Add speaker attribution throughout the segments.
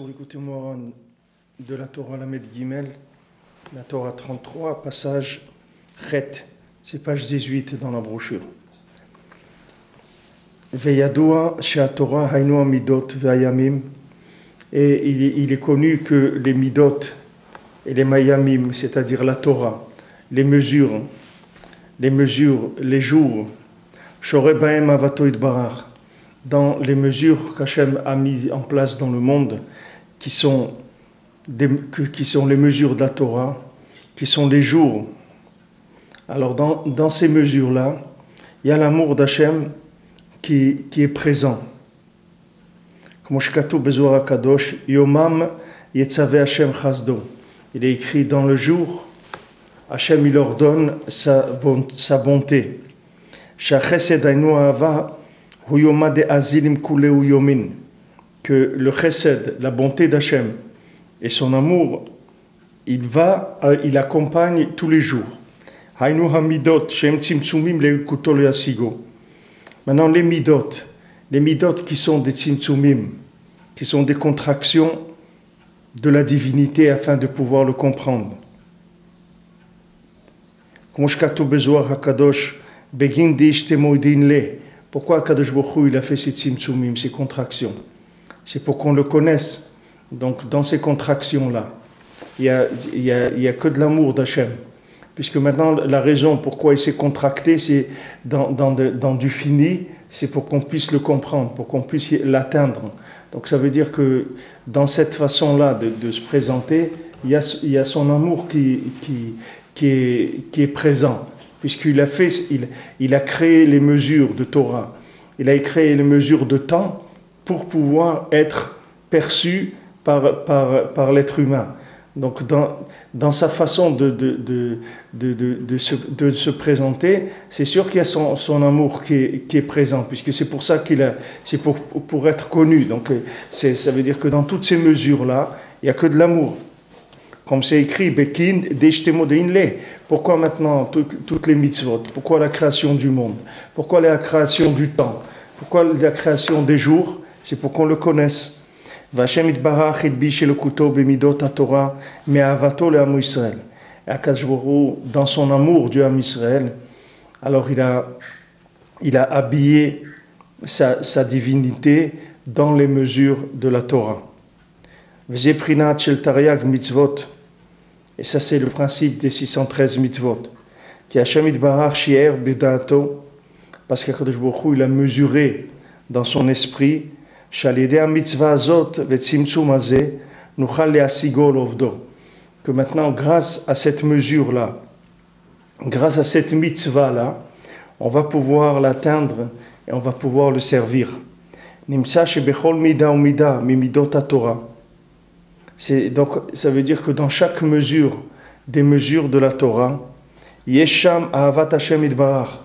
Speaker 1: Écoutez-moi de la Torah Lamed Gimel, la Torah 33, passage Chet, c'est page 18 dans la brochure. Veyadua she'atorah haynu midot ve'ayamim, et il est connu que les midot et les mayamim, c'est-à-dire la Torah, les mesures, les jours, shoreh bahem avato itbarach, dans les mesures qu'Hachem a mises en place dans le monde, qui sont les mesures de la Torah, qui sont les jours. Alors dans ces mesures-là, il y a l'amour d'Hachem qui est présent. Comme Shkatu Bezoar HaKadosh, Yomam Yetzaveh Hashem Chasdo. Il est écrit dans le jour, Hachem il ordonne sa bonté. Shachesed Ainu Ahava Hu Yomad Azilim Kuleu Yomin. Que le chesed, la bonté d'Hachem et son amour, il accompagne tous les jours. Hainu hamidot shem tzimtzumim leukutol yasigo. Maintenant les midot qui sont des tzimtzumim, qui sont des contractions de la divinité afin de pouvoir le comprendre. Pourquoi Akadosh Baruch Hu il a fait ces tzimtzumim, ces contractions? C'est pour qu'on le connaisse. Donc, dans ces contractions-là, il y a que de l'amour d'Hachem. Puisque maintenant, la raison pourquoi il s'est contracté, c'est dans du fini, c'est pour qu'on puisse le comprendre, pour qu'on puisse l'atteindre. Donc, ça veut dire que dans cette façon-là de se présenter, il y a son amour qui est présent. Puisqu'il a créé les mesures de Torah, il a créé les mesures de temps, pour pouvoir être perçu par l'être humain. Donc dans sa façon de se présenter, c'est sûr qu'il y a son amour qui est présent, puisque c'est pour ça c'est pour être connu. Donc ça veut dire que dans toutes ces mesures-là, il n'y a que de l'amour. Comme c'est écrit, Bekin, Deshtemo Deinle. Pourquoi maintenant toutes les mitzvot? Pourquoi la création du monde? Pourquoi la création du temps? Pourquoi la création des jours? C'est pour qu'on le connaisse. V'Hashem itbarach ilbish elokuto b'midot haTorah me'avato le'amu Yisrael. Et Akadosh Baruch Hu, dans son amour du Am Israël, alors il a habillé sa divinité dans les mesures de la Torah. V'zeh prinat shel Taryag mitzvot. Et ça c'est le principe des 613 mitzvot. Ki Hashem itbarach shi'er b'da'ato, parce qu'Akadosh Baruch Hu il a mesuré dans son esprit que maintenant, grâce à cette mesure-là, grâce à cette mitzvah-là, on va pouvoir l'atteindre et on va pouvoir le servir. Donc, ça veut dire que dans chaque mesure, des mesures de la Torah, Yesham Ahavat Hashem Itbarach,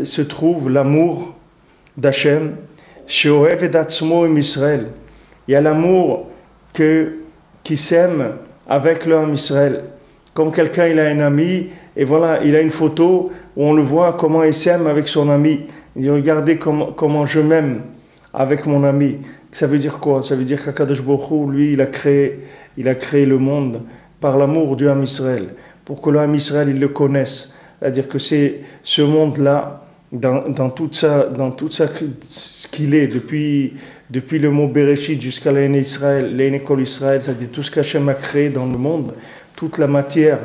Speaker 1: se trouve l'amour d'Hachem. Il y a l'amour qui s'aime avec l'homme Israël. Comme quelqu'un il a un ami et voilà, il a une photo où on le voit comment il s'aime avec son ami. Il dit regardez comment je m'aime avec mon ami. Ça veut dire quoi? Ça veut dire qu'Akadosh Baruch Hu, lui, il a créé le monde par l'amour du Ham Israël, pour que le Ham Israël il le connaisse. C'est-à-dire que c'est ce monde-là, dans tout ça, ce qu'il est, depuis le mot Bereshit jusqu'à l'Aîné Israël, l'Aîné Kol Israël, c'est-à-dire tout ce qu'Hachem a créé dans le monde, toute la matière,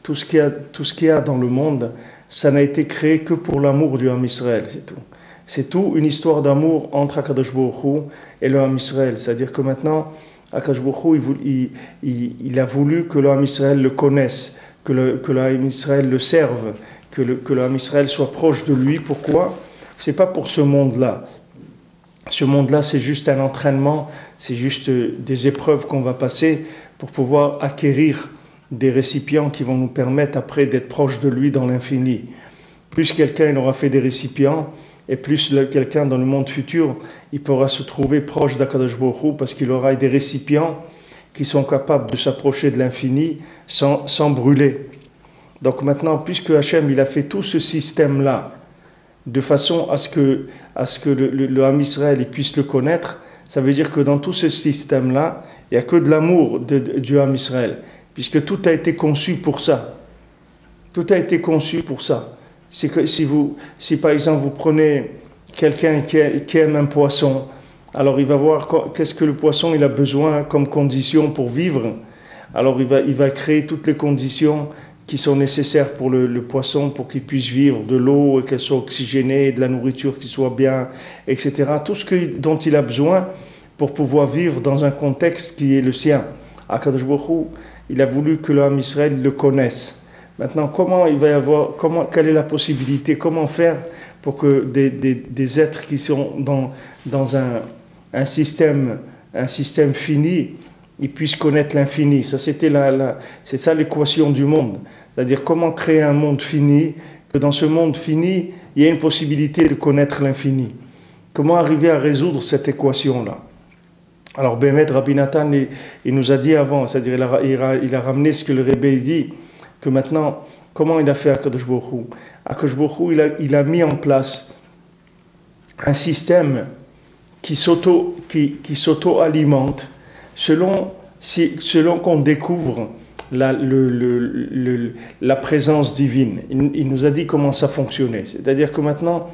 Speaker 1: tout ce qu'il y a dans le monde, ça n'a été créé que pour l'amour du Ham Israël, c'est tout. C'est tout une histoire d'amour entre Akadosh Baruch Hu et le Ham Israël. C'est-à-dire que maintenant, Akadosh Baruch Hu, il a voulu que le Ham Israël le connaisse, que le Ham Israël le serve, que le Ham Israël soit proche de lui. Pourquoi? C'est pas pour ce monde-là. Ce monde-là, c'est juste un entraînement, c'est juste des épreuves qu'on va passer pour pouvoir acquérir des récipients qui vont nous permettre après d'être proche de lui dans l'infini. Plus quelqu'un aura fait des récipients, et plus quelqu'un dans le monde futur, il pourra se trouver proche d'Akadosh Baruch Hu parce qu'il aura des récipients qui sont capables de s'approcher de l'infini sans brûler. Donc maintenant, puisque Hachem il a fait tout ce système-là, de façon à ce que le Ham Israël il puisse le connaître, ça veut dire que dans tout ce système-là, il n'y a que de l'amour du Ham Israël, puisque tout a été conçu pour ça. Tout a été conçu pour ça. C'est que si par exemple vous prenez quelqu'un qui aime un poisson, alors il va voir qu'est-ce que le poisson il a besoin comme condition pour vivre. Alors il va créer toutes les conditions qui sont nécessaires pour le poisson pour qu'il puisse vivre, de l'eau, qu'elle soit oxygénée, de la nourriture qui soit bien, etc. Tout ce dont il a besoin pour pouvoir vivre dans un contexte qui est le sien. Akadosh Baruch Hu, il a voulu que l'homme Israël le connaisse. Maintenant, quelle est la possibilité, comment faire pour que des êtres qui sont dans un système fini, ils puissent connaître l'infini. Ça, c'est ça l'équation du monde. C'est-à-dire comment créer un monde fini, que dans ce monde fini, il y a une possibilité de connaître l'infini. Comment arriver à résoudre cette équation-là? Alors, Bémet Rabbi Nathan, il nous a dit avant, c'est-à-dire il a ramené ce que le Rebbe dit, que maintenant, comment il a fait Akadosh Baruch Hu? Akadosh Baruch Hu, il a mis en place un système qui s'auto-alimente selon qu'on découvre la présence divine. Il nous a dit comment ça fonctionnait. C'est-à-dire que maintenant,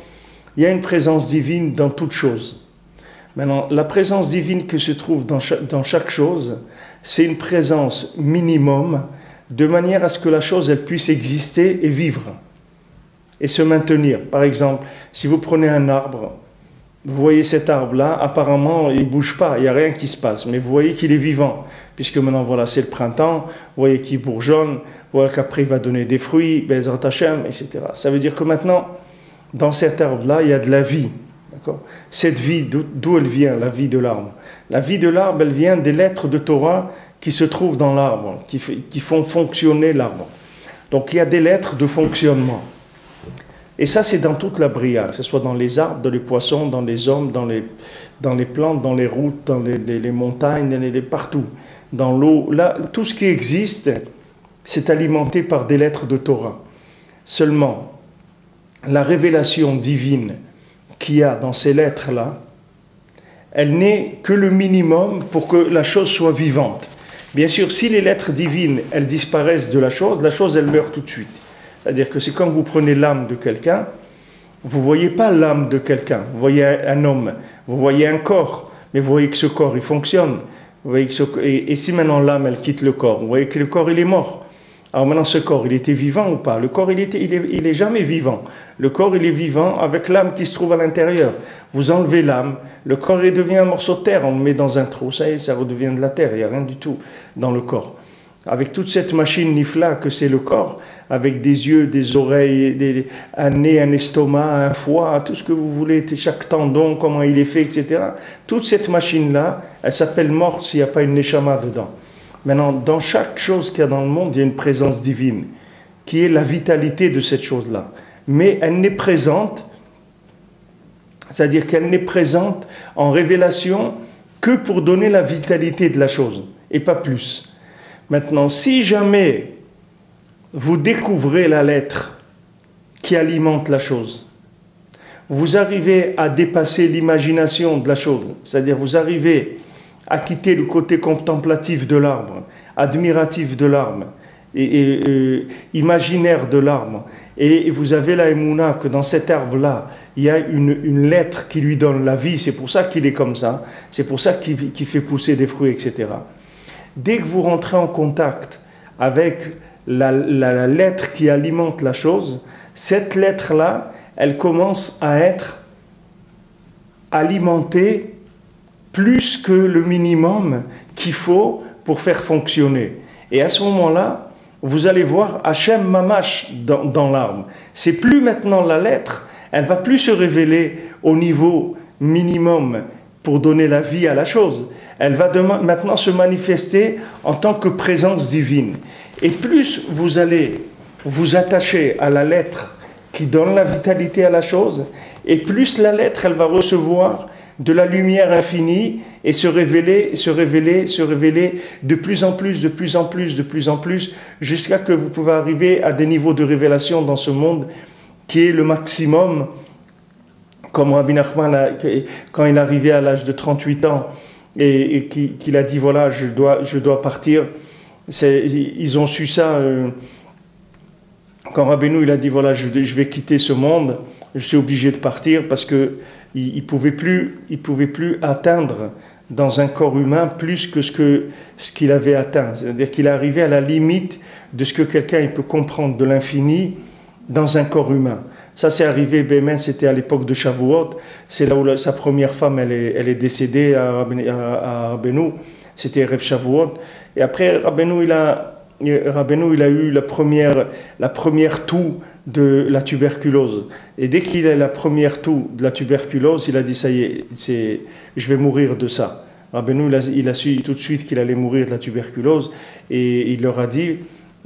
Speaker 1: il y a une présence divine dans toute chose. Maintenant, la présence divine qui se trouve dans chaque chose, c'est une présence minimum de manière à ce que la chose elle puisse exister et vivre et se maintenir. Par exemple, si vous prenez un arbre, vous voyez cet arbre-là, apparemment il ne bouge pas, il n'y a rien qui se passe, mais vous voyez qu'il est vivant, puisque maintenant voilà, c'est le printemps, vous voyez qu'il bourgeonne, vous voyez qu'après il va donner des fruits, Bezrat Hashem, etc. Ça veut dire que maintenant, dans cet arbre-là, il y a de la vie. D'accord ? Cette vie, d'où elle vient, la vie de l'arbre? La vie de l'arbre, elle vient des lettres de Torah qui se trouvent dans l'arbre, qui font fonctionner l'arbre. Donc il y a des lettres de fonctionnement. Et ça, c'est dans toute la bria, que ce soit dans les arbres, dans les poissons, dans les hommes, dans les plantes, dans les routes, dans les montagnes, partout. Dans l'eau, là, tout ce qui existe, c'est alimenté par des lettres de Torah. Seulement, la révélation divine qu'il y a dans ces lettres-là, elle n'est que le minimum pour que la chose soit vivante. Bien sûr, si les lettres divines, elles disparaissent de la chose, elle meurt tout de suite. C'est-à-dire que c'est quand vous prenez l'âme de quelqu'un, vous ne voyez pas l'âme de quelqu'un, vous voyez un homme, vous voyez un corps, mais vous voyez que ce corps, il fonctionne. Vous voyez que et si maintenant l'âme, elle quitte le corps, vous voyez que le corps, il est mort. Alors maintenant, ce corps, il était vivant ou pas? Le corps, il est jamais vivant. Le corps, il est vivant avec l'âme qui se trouve à l'intérieur. Vous enlevez l'âme, le corps, il devient un morceau de terre, on le met dans un trou, ça y est, ça redevient de la terre, il n'y a rien du tout dans le corps. Avec toute cette machine nifla que c'est le corps, avec des yeux, des oreilles, un nez, un estomac, un foie, tout ce que vous voulez, chaque tendon, comment il est fait, etc. Toute cette machine-là, elle s'appelle morte s'il n'y a pas une neshama dedans. Maintenant, dans chaque chose qu'il y a dans le monde, il y a une présence divine, qui est la vitalité de cette chose-là. Mais elle n'est présente, c'est-à-dire qu'elle n'est présente en révélation que pour donner la vitalité de la chose, et pas plus. Maintenant, si jamais vous découvrez la lettre qui alimente la chose, vous arrivez à dépasser l'imagination de la chose, c'est-à-dire vous arrivez à quitter le côté contemplatif de l'arbre, admiratif de l'arbre, et imaginaire de l'arbre, et vous avez la émouna que dans cet arbre-là, il y a une lettre qui lui donne la vie, c'est pour ça qu'il est comme ça, c'est pour ça qu'il fait pousser des fruits, etc. Dès que vous rentrez en contact avec la lettre qui alimente la chose, cette lettre-là, elle commence à être alimentée plus que le minimum qu'il faut pour faire fonctionner. Et à ce moment-là, vous allez voir Hachem Mamash dans l'arbre. C'est plus maintenant la lettre, elle va plus se révéler au niveau minimum pour donner la vie à la chose. Elle va maintenant se manifester en tant que présence divine. Et plus vous allez vous attacher à la lettre qui donne la vitalité à la chose, et plus la lettre, elle va recevoir de la lumière infinie et se révéler de plus en plus, de plus en plus, de plus en plus, jusqu'à que vous pouvez arriver à des niveaux de révélation dans ce monde qui est le maximum, comme Rabbi Nachman, quand il est arrivé à l'âge de 38 ans et qu'il a dit voilà, je dois partir. Ils ont su ça quand Rabbeinu il a dit voilà, je vais quitter ce monde, je suis obligé de partir parce que il pouvait plus atteindre dans un corps humain plus que ce qu'il avait atteint. C'est-à-dire qu'il est arrivé à la limite de ce que quelqu'un il peut comprendre de l'infini dans un corps humain. Ça c'est arrivé, Bémen, c'était à l'époque de Shavuot, c'est là où sa première femme elle est décédée à Rabbeinu, c'était Rev Shavuot, et après Rabbeinu il a eu la première toux de la tuberculose, et dès qu'il a la première toux de la tuberculose, il a dit ça y est, je vais mourir de ça. Rabbeinu il a su tout de suite qu'il allait mourir de la tuberculose, et il leur a dit,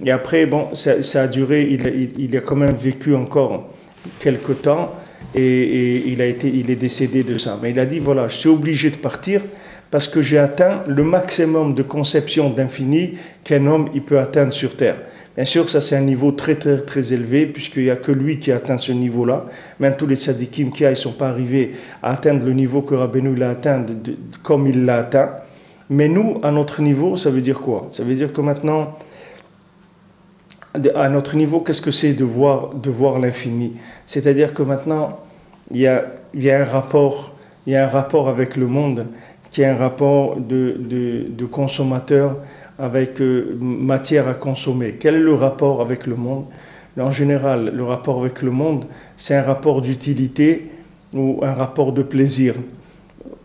Speaker 1: et après bon, ça a duré, il a quand même vécu encore quelque temps et il est décédé de ça. Mais il a dit voilà, je suis obligé de partir parce que j'ai atteint le maximum de conception d'infini qu'un homme il peut atteindre sur terre. Bien sûr, ça c'est un niveau très très très élevé puisqu'il n'y a que lui qui a atteint ce niveau-là. Même tous les tzadikim qui ne sont pas arrivés à atteindre le niveau que Rabbeinu l'a atteint comme il l'a atteint. Mais nous, à notre niveau, ça veut dire quoi? Ça veut dire que maintenant, à notre niveau, qu'est-ce que c'est de voir l'infini? C'est-à-dire que maintenant, il y a un rapport avec le monde, qui est un rapport de consommateur avec matière à consommer. Quel est le rapport avec le monde? En général, le rapport avec le monde, c'est un rapport d'utilité ou un rapport de plaisir.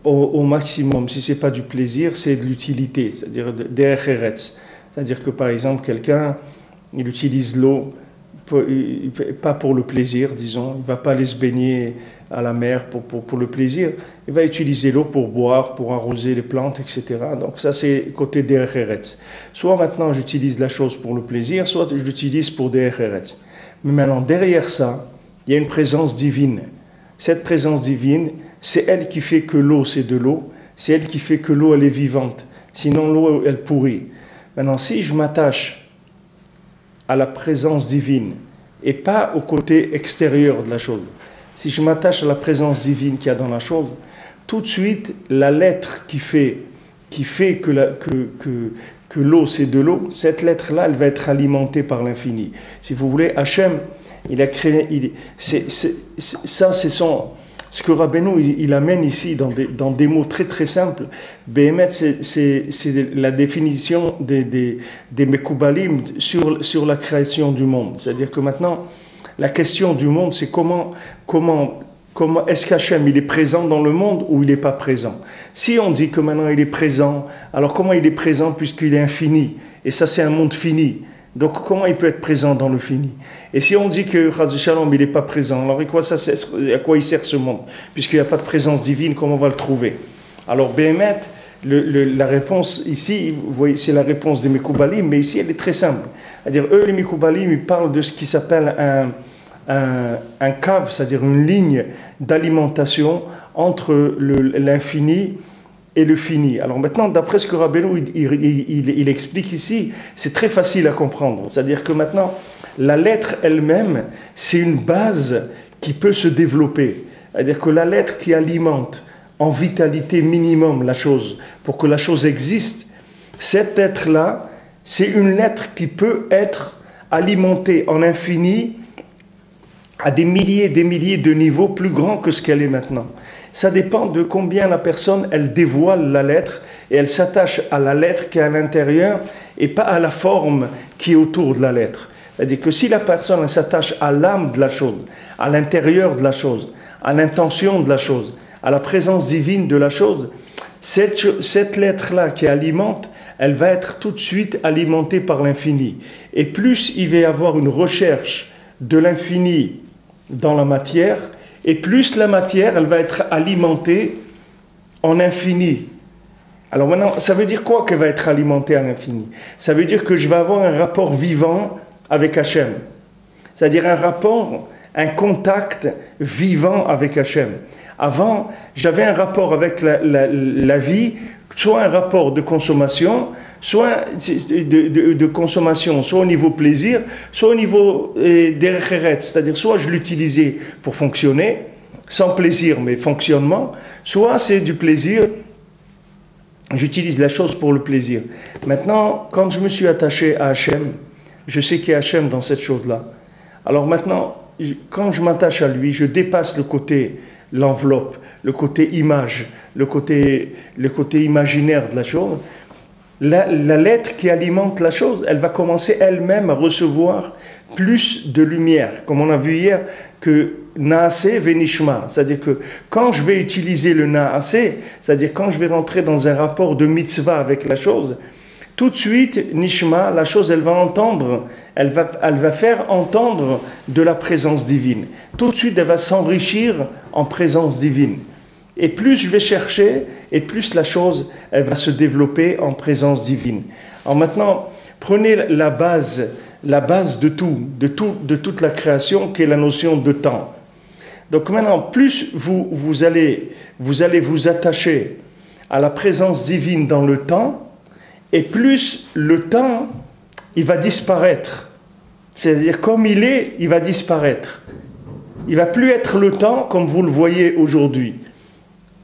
Speaker 1: Au maximum, si ce n'est pas du plaisir, c'est de l'utilité, c'est-à-dire derech eretz. C'est-à-dire que par exemple, quelqu'un, il utilise l'eau, pas pour le plaisir, disons, il ne va pas aller se baigner à la mer pour le plaisir, il va utiliser l'eau pour boire, pour arroser les plantes, etc. Donc ça c'est côté derech eretz. Soit maintenant j'utilise la chose pour le plaisir, soit je l'utilise pour derech eretz. Mais maintenant derrière ça, il y a une présence divine. Cette présence divine, c'est elle qui fait que l'eau c'est de l'eau, c'est elle qui fait que l'eau elle est vivante, sinon l'eau elle pourrit. Maintenant si je m'attache à la présence divine et pas au côté extérieur de la chose. Si je m'attache à la présence divine qu'il y a dans la chose, tout de suite, la lettre qui fait que l'eau c'est de l'eau, cette lettre-là, elle va être alimentée par l'infini. Si vous voulez, Hachem, il a créé... ce que Rabbeinu il amène ici dans des mots très très simples. Béhémet, c'est la définition des Mekoubalim sur la création du monde. C'est-à-dire que maintenant, la question du monde, c'est comment est-ce qu'Hachem il est présent dans le monde ou il n'est pas présent? Si on dit que maintenant il est présent, alors comment il est présent puisqu'il est infini? Et ça c'est un monde fini. Donc comment il peut être présent dans le fini? Et si on dit que Chaz Shalom il n'est pas présent, alors à quoi il sert ce monde? Puisqu'il n'y a pas de présence divine, comment on va le trouver? Alors Béhémet, la réponse ici, vous voyez, c'est la réponse des Mekoubalim, mais ici elle est très simple. C'est-à-dire eux les Mekoubalim, ils parlent de ce qui s'appelle un cave, c'est-à-dire une ligne d'alimentation entre l'infini et le fini. Alors maintenant, d'après ce que Rabbeinu il explique ici, c'est très facile à comprendre. C'est-à-dire que maintenant, la lettre elle-même, c'est une base qui peut se développer. C'est-à-dire que la lettre qui alimente en vitalité minimum la chose, pour que la chose existe, cette lettre-là, c'est une lettre qui peut être alimentée en infini à des milliers et des milliers de niveaux plus grands que ce qu'elle est maintenant. Ça dépend de combien la personne, elle dévoile la lettre et elle s'attache à la lettre qui est à l'intérieur et pas à la forme qui est autour de la lettre. C'est-à-dire que si la personne elle s'attache à l'âme de la chose, à l'intérieur de la chose, à l'intention de la chose, à la présence divine de la chose, cette lettre-là qui alimente, elle va être tout de suite alimentée par l'infini. Et plus il va y avoir une recherche de l'infini dans la matière, et plus la matière, elle va être alimentée en infini. Alors maintenant, ça veut dire quoi qu'elle va être alimentée en infini? Ça veut dire que je vais avoir un rapport vivant avec Hachem. C'est-à-dire un rapport un contact vivant avec Hachem. Avant, j'avais un rapport avec la vie, soit un rapport de consommation, soit de consommation, soit au niveau plaisir, soit au niveau derech eretz, c'est-à-dire soit je l'utilisais pour fonctionner, sans plaisir mais fonctionnement, soit c'est du plaisir, j'utilise la chose pour le plaisir. Maintenant, quand je me suis attaché à Hachem, je sais qu'il y a Hachem dans cette chose-là. Alors maintenant, quand je m'attache à lui, je dépasse le côté, l'enveloppe, le côté image, le côté imaginaire de la chose. La lettre qui alimente la chose, elle va commencer elle-même à recevoir plus de lumière. Comme on a vu hier, que Naaseh Venishma, c'est-à-dire que quand je vais utiliser le Naaseh, c'est-à-dire quand je vais rentrer dans un rapport de mitzvah avec la chose, tout de suite, Nishma, la chose, elle va entendre, elle va faire entendre de la présence divine. Tout de suite, elle va s'enrichir en présence divine. Et plus je vais chercher, et plus la chose, elle va se développer en présence divine. Alors maintenant, prenez la base de toute la création, qui est la notion de temps. Donc maintenant, plus vous allez vous attacher à la présence divine dans le temps, et plus le temps, il va disparaître. C'est-à-dire, comme il est, il va disparaître. Il ne va plus être le temps comme vous le voyez aujourd'hui.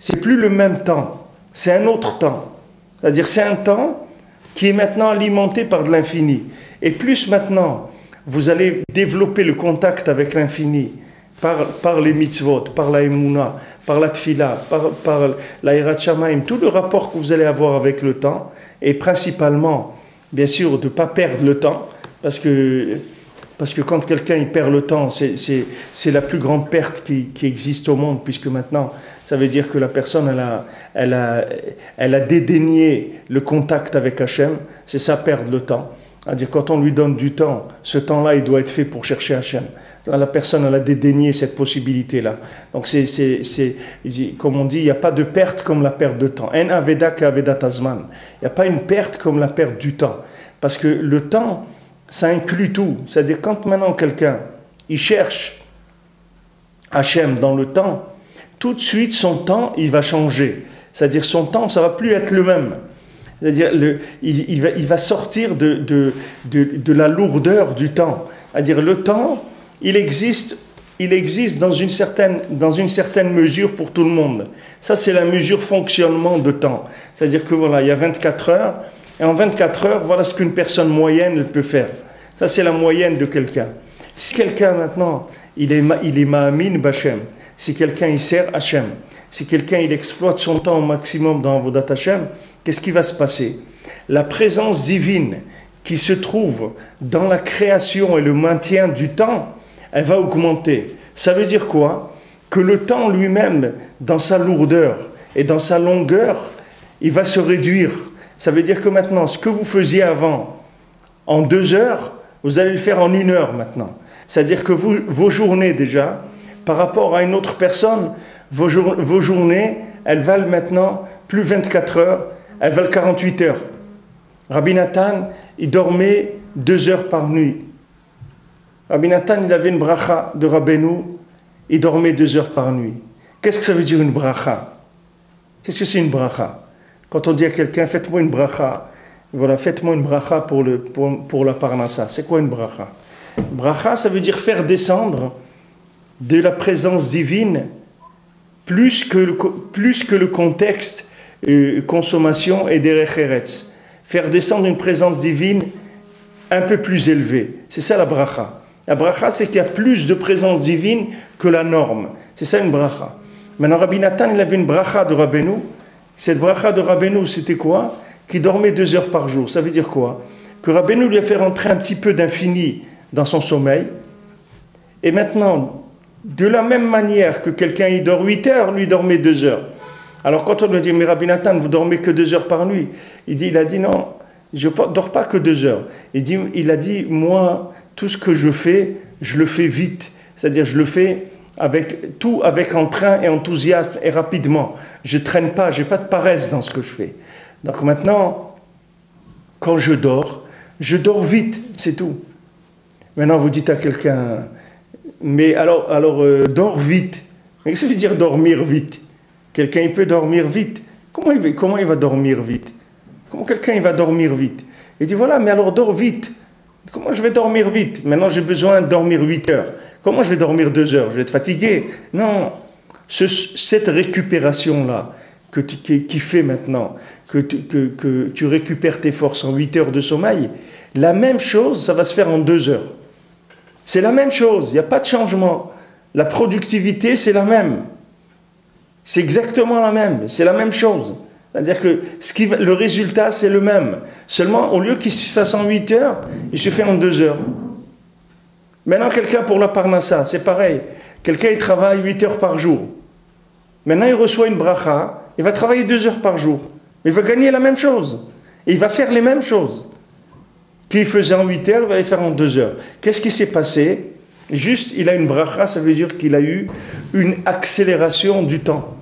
Speaker 1: C'est plus le même temps. C'est un autre temps. C'est-à-dire, c'est un temps qui est maintenant alimenté par de l'infini. Et plus maintenant, vous allez développer le contact avec l'infini par les mitzvot, par la emuna, par la tfila, par la hirat shamayim, tout le rapport que vous allez avoir avec le temps, et principalement, bien sûr, de ne pas perdre le temps, parce que quand quelqu'un il perd le temps, c'est la plus grande perte qui existe au monde, puisque maintenant, ça veut dire que la personne, elle a dédaigné le contact avec Hachem, c'est ça, perdre le temps. C'est-à-dire, quand on lui donne du temps, ce temps-là, il doit être fait pour chercher Hachem. La personne, elle a dédaigné cette possibilité-là. Donc, comme on dit, il n'y a pas de perte comme la perte de temps. En aveda qu'aveda tazman. Il n'y a pas une perte comme la perte du temps. Parce que le temps, ça inclut tout. C'est-à-dire, quand maintenant quelqu'un, il cherche Hachem dans le temps, tout de suite, son temps, il va changer. C'est-à-dire, son temps, ça ne va plus être le même. C'est-à-dire, il va sortir de la lourdeur du temps. C'est-à-dire, le temps, il existe dans une certaine mesure pour tout le monde. Ça, c'est la mesure fonctionnement de temps. C'est-à-dire que voilà, il y a 24 heures, et en 24 heures, voilà ce qu'une personne moyenne peut faire. Ça, c'est la moyenne de quelqu'un. Si quelqu'un, maintenant, il est ma'amin b'Hachem, si quelqu'un, il sert Hachem, si quelqu'un, il exploite son temps au maximum dans Avodat Hachem, qu'est-ce qui va se passer? La présence divine qui se trouve dans la création et le maintien du temps, elle va augmenter. Ça veut dire quoi? Que le temps lui-même, dans sa lourdeur et dans sa longueur, il va se réduire. Ça veut dire que maintenant, ce que vous faisiez avant, en 2 heures, vous allez le faire en 1 heure maintenant. C'est-à-dire que vos journées déjà, par rapport à une autre personne, vos journées, elles valent maintenant plus 24 heures, elles valent 48 heures. Rabbi Nathan, il dormait 2 heures par nuit. Rabbi Nathan, il avait une bracha de Rabbeinu, il dormait 2 heures par nuit. Qu'est-ce que ça veut dire une bracha? Qu'est-ce que c'est une bracha? Quand on dit à quelqu'un, faites-moi une bracha, voilà, faites-moi une bracha pour la parnassa. C'est quoi une bracha? Bracha, ça veut dire faire descendre de la présence divine plus que le contexte consommation et derech eretz. Faire descendre une présence divine un peu plus élevée. C'est ça la bracha. La bracha, c'est qu'il y a plus de présence divine que la norme. C'est ça une bracha. Maintenant, Rabbi Nathan, il avait une bracha de Rabbeinu. Cette bracha de Rabbeinu, c'était quoi? Qu'il dormait 2 heures par jour. Ça veut dire quoi? Que Rabbeinu lui a fait rentrer un petit peu d'infini dans son sommeil. Et maintenant, de la même manière que quelqu'un il dort 8 heures, lui dormait 2 heures. Alors quand on lui dit, mais Rabbi Nathan, vous dormez que 2 heures par nuit, il a dit non, je ne dors pas que 2 heures. Il a dit, moi, tout ce que je fais, je le fais vite. C'est-à-dire, je le fais avec entrain et enthousiasme et rapidement. Je ne traîne pas, je n'ai pas de paresse dans ce que je fais. Donc maintenant, quand je dors vite, c'est tout. Maintenant, vous dites à quelqu'un, Mais dors vite. Mais qu'est-ce que ça veut dire dormir vite? Quelqu'un il peut dormir vite. Comment il va dormir vite? Comment quelqu'un il va dormir vite? Il dit voilà, mais alors dors vite. Comment je vais dormir vite? Maintenant j'ai besoin de dormir 8 heures. Comment je vais dormir 2 heures? Je vais être fatigué. Non, cette récupération-là qui fait maintenant que tu récupères tes forces en 8 heures de sommeil, la même chose, ça va se faire en 2 heures. C'est la même chose, il n'y a pas de changement. La productivité, c'est la même. C'est exactement la même, c'est la même chose. C'est-à-dire que le résultat, c'est le même. Seulement, au lieu qu'il se fasse en 8 heures, il se fait en 2 heures. Maintenant, quelqu'un pour la parnassa, c'est pareil. Quelqu'un, il travaille 8 heures par jour. Maintenant, il reçoit une bracha, il va travailler 2 heures par jour. Mais il va gagner la même chose. Et il va faire les mêmes choses. Qu'il faisait en 8 heures, il va les faire en 2 heures. Qu'est-ce qui s'est passé? Juste, il a une bracha, ça veut dire qu'il a eu une accélération du temps.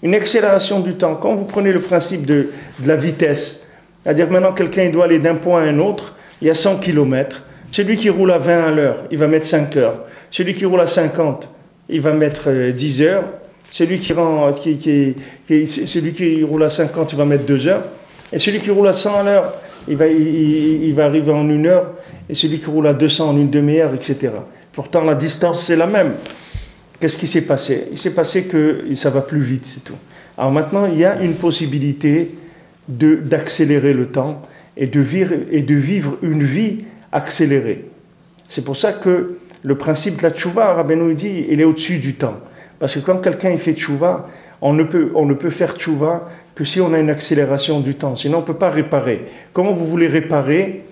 Speaker 1: Une accélération du temps. Quand vous prenez le principe de la vitesse, c'est-à-dire maintenant quelqu'un il doit aller d'un point à un autre, il y a 100 km. Celui qui roule à 20 à l'heure, il va mettre 5 heures. Celui qui roule à 50, il va mettre 10 heures. Celui qui roule à 50, il va mettre 2 heures. Et celui qui roule à 100 à l'heure, il va arriver en 1 heure. Et celui qui roule à 200 en une demi-heure, etc. Pourtant, la distance, c'est la même. Qu'est-ce qui s'est passé? Il s'est passé que ça va plus vite, c'est tout. Alors maintenant, il y a une possibilité d'accélérer le temps et de vivre une vie accélérée. C'est pour ça que le principe de la tchouva, Rabbeinu dit, il est au-dessus du temps. Parce que quand quelqu'un il fait tchouva, on ne peut faire tchouva que si on a une accélération du temps. Sinon, on ne peut pas réparer. Comment vous voulez réparer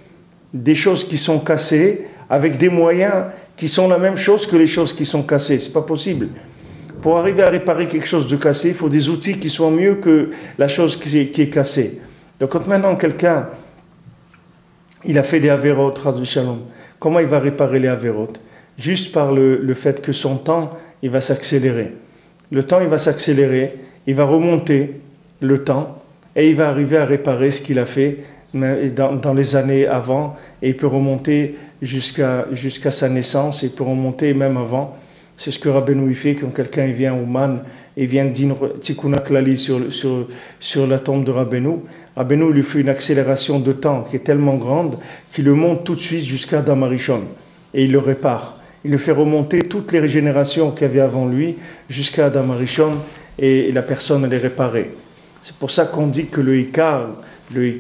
Speaker 1: des choses qui sont cassées avec des moyens qui sont la même chose que les choses qui sont cassées? C'est pas possible. Pour arriver à réparer quelque chose de cassé, il faut des outils qui soient mieux que la chose qui est cassée. Donc quand maintenant quelqu'un il a fait des avérotes, comment il va réparer les avérotes? Juste par le fait que son temps il va s'accélérer. Le temps il va s'accélérer, il va remonter le temps et il va arriver à réparer ce qu'il a fait dans les années avant, et il peut remonter jusqu'à sa naissance, et il peut remonter même avant. C'est ce que Rabbeinu fait quand quelqu'un vient au Man et vient dire Tikkun Klali sur la tombe de Rabbeinu. Rabbeinu lui fait une accélération de temps qui est tellement grande qu'il le monte tout de suite jusqu'à Adam Arishon, et il le répare. Il le fait remonter toutes les régénérations qu'il y avait avant lui jusqu'à Adam Arishon, et la personne elle est réparée. C'est pour ça qu'on dit que le Ikar de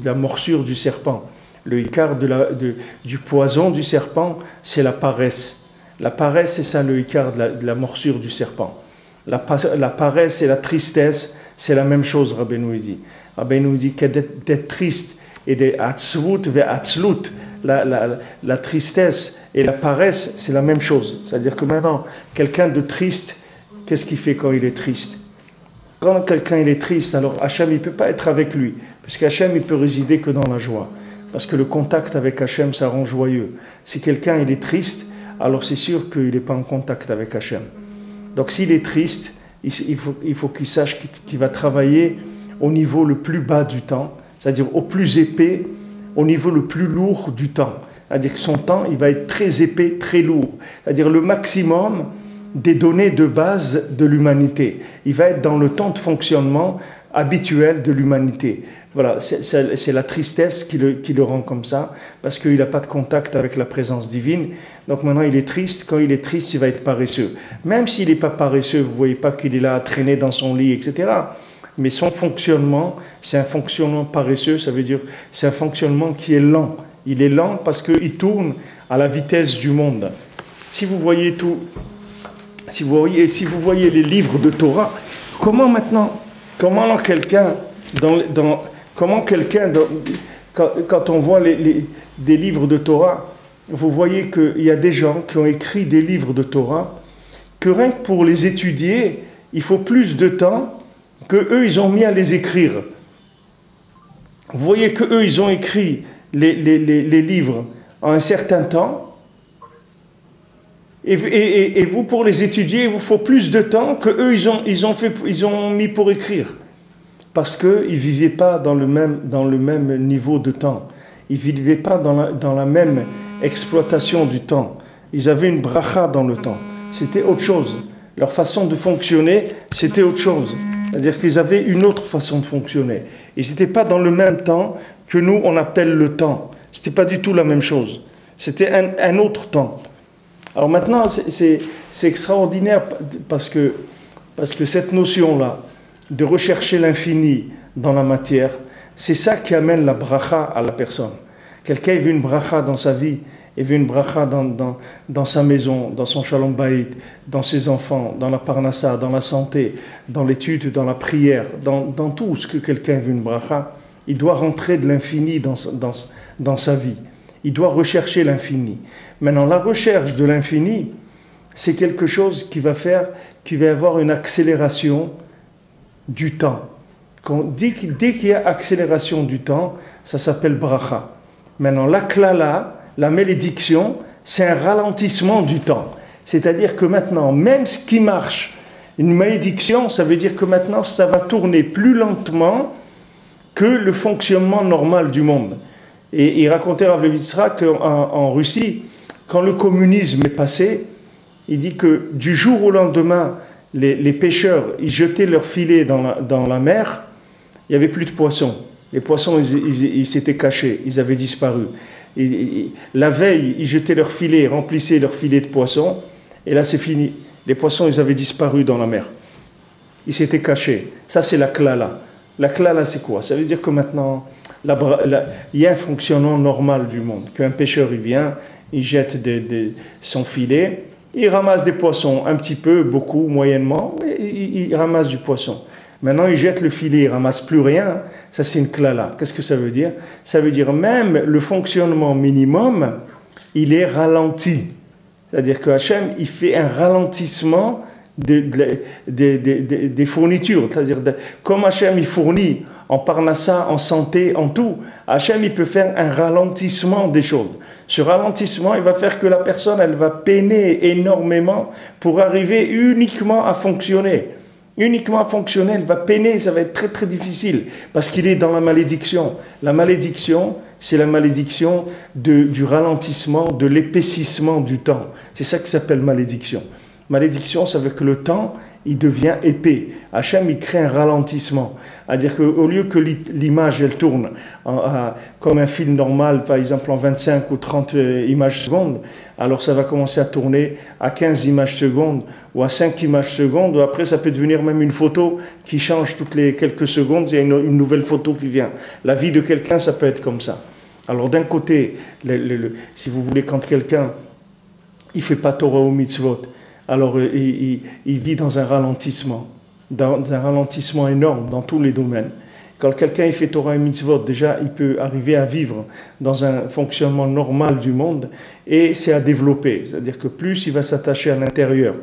Speaker 1: la morsure du serpent, le Ikar du poison du serpent, c'est la paresse. La paresse, c'est ça le Ikar de la morsure du serpent. La paresse et la tristesse, c'est la même chose, Rabbeinu dit. Rabbeinu dit que d'être triste et d'être atzvut ve atzlut, la tristesse et la paresse, c'est la même chose. C'est-à-dire que maintenant, quelqu'un de triste, qu'est-ce qu'il fait quand il est triste? Quand quelqu'un il est triste, alors Hachem il ne peut pas être avec lui, parce qu'Hachem il peut résider que dans la joie, parce que le contact avec Hachem ça rend joyeux. Si quelqu'un il est triste, alors c'est sûr qu'il n'est pas en contact avec Hachem. Donc s'il est triste, il faut qu'il sache qu'il va travailler au niveau le plus bas du temps, c'est-à-dire au plus épais, au niveau le plus lourd du temps. C'est-à-dire que son temps il va être très épais, très lourd, c'est-à-dire le maximum des données de base de l'humanité. Il va être dans le temps de fonctionnement habituel de l'humanité. Voilà, c'est la tristesse qui le rend comme ça, parce qu'il n'a pas de contact avec la présence divine. Donc maintenant il est triste. Quand il est triste, il va être paresseux. Même s'il n'est pas paresseux, vous ne voyez pas qu'il est là à traîner dans son lit, etc. Mais son fonctionnement, c'est un fonctionnement paresseux, ça veut dire c'est un fonctionnement qui est lent. Il est lent parce qu'il tourne à la vitesse du monde. Si vous voyez les livres de Torah, comment quelqu'un, quand on voit des livres de Torah, vous voyez qu'il y a des gens qui ont écrit des livres de Torah, que rien que pour les étudier, il faut plus de temps que eux ils ont mis à les écrire. Vous voyez que eux ils ont écrit les livres en un certain temps, et vous, pour les étudier, il vous faut plus de temps que eux ils ont mis pour écrire. Parce qu'ils ne vivaient pas dans le même niveau de temps. Ils ne vivaient pas dans la même exploitation du temps. Ils avaient une bracha dans le temps. C'était autre chose. Leur façon de fonctionner, c'était autre chose. C'est-à-dire qu'ils avaient une autre façon de fonctionner. Ils n'étaient pas dans le même temps que nous, on appelle le temps. Ce n'était pas du tout la même chose. C'était un autre temps. Alors maintenant, c'est extraordinaire parce que cette notion-là, de rechercher l'infini dans la matière, c'est ça qui amène la bracha à la personne. Quelqu'un veut une bracha dans sa vie, il veut une bracha dans sa maison, dans son shalom bayit, dans ses enfants, dans la parnassa, dans la santé, dans l'étude, dans la prière, dans tout ce que quelqu'un veut une bracha, il doit rentrer de l'infini dans sa vie. Il doit rechercher l'infini. Maintenant, la recherche de l'infini, c'est quelque chose qui va avoir une accélération du temps. Dès qu'il y a accélération du temps, ça s'appelle bracha. Maintenant, la klala, la malédiction, c'est un ralentissement du temps. C'est-à-dire que maintenant, même ce qui marche, une malédiction, ça veut dire que maintenant, ça va tourner plus lentement que le fonctionnement normal du monde. Et il racontait Rav Levitzra qu'en Russie, quand le communisme est passé, il dit que du jour au lendemain, les pêcheurs, ils jetaient leurs filets dans la mer, il n'y avait plus de poissons. Les poissons, ils s'étaient cachés, ils avaient disparu. La veille, ils jetaient leurs filets, remplissaient leurs filets de poissons, et là c'est fini. Les poissons, ils avaient disparu dans la mer. Ils s'étaient cachés. Ça, c'est la klala. La klala, c'est quoi? Ça veut dire que maintenant, il y a un fonctionnement normal du monde. Qu'un pêcheur, il vient, il jette son filet, il ramasse des poissons, un petit peu, beaucoup, moyennement, mais il ramasse du poisson. Maintenant, il jette le filet, il ne ramasse plus rien. Ça, c'est une klala. Qu'est-ce que ça veut dire? Ça veut dire même le fonctionnement minimum, il est ralenti. C'est-à-dire que Hachem, il fait un ralentissement des fournitures. C'est-à-dire, comme Hachem, il fournit en parnassa, en santé, en tout, Hachem, il peut faire un ralentissement des choses. Ce ralentissement, il va faire que la personne, elle va peiner énormément pour arriver uniquement à fonctionner. Uniquement à fonctionner, elle va peiner, ça va être très très difficile, parce qu'il est dans la malédiction. La malédiction, c'est la malédiction du ralentissement, de l'épaississement du temps. C'est ça qui s'appelle malédiction. Malédiction, ça veut dire que le temps, il devient épais. Hachem, il crée un ralentissement. C'est-à-dire qu'au lieu que l'image, elle tourne comme un film normal, par exemple en 25 ou 30 images secondes, alors ça va commencer à tourner à 15 images secondes ou à 5 images secondes, ou après ça peut devenir même une photo qui change toutes les quelques secondes, il y a une nouvelle photo qui vient. La vie de quelqu'un, ça peut être comme ça. Alors d'un côté, si vous voulez, quand quelqu'un, il ne fait pas Torah ou mitzvot, alors il vit dans un ralentissement énorme dans tous les domaines. Quand quelqu'un il fait Torah et mitzvot, déjà il peut arriver à vivre dans un fonctionnement normal du monde, et c'est à développer. C'est-à-dire que plus il va s'attacher à l'intérieur,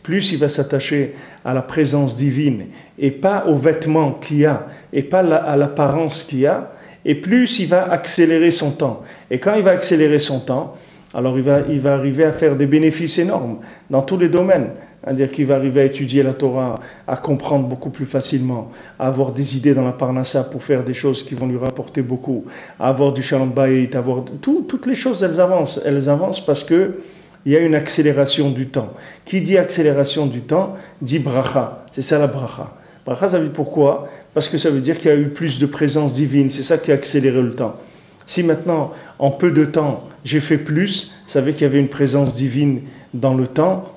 Speaker 1: plus il va s'attacher à la présence divine, et pas aux vêtements qu'il y a, et pas à l'apparence qu'il y a, et plus il va accélérer son temps. Et quand il va accélérer son temps, alors il va arriver à faire des bénéfices énormes dans tous les domaines. C'est-à-dire qu'il va arriver à étudier la Torah, à comprendre beaucoup plus facilement, à avoir des idées dans la parnassa pour faire des choses qui vont lui rapporter beaucoup, à avoir du shalom bayit, toutes les choses, elles avancent parce que il y a une accélération du temps. Qui dit accélération du temps, dit bracha. C'est ça la bracha. Bracha, ça veut dire pourquoi? Parce que ça veut dire qu'il y a eu plus de présence divine. C'est ça qui a accéléré le temps. Si maintenant, en peu de temps, j'ai fait plus, ça veut dire qu'il y avait une présence divine dans le temps,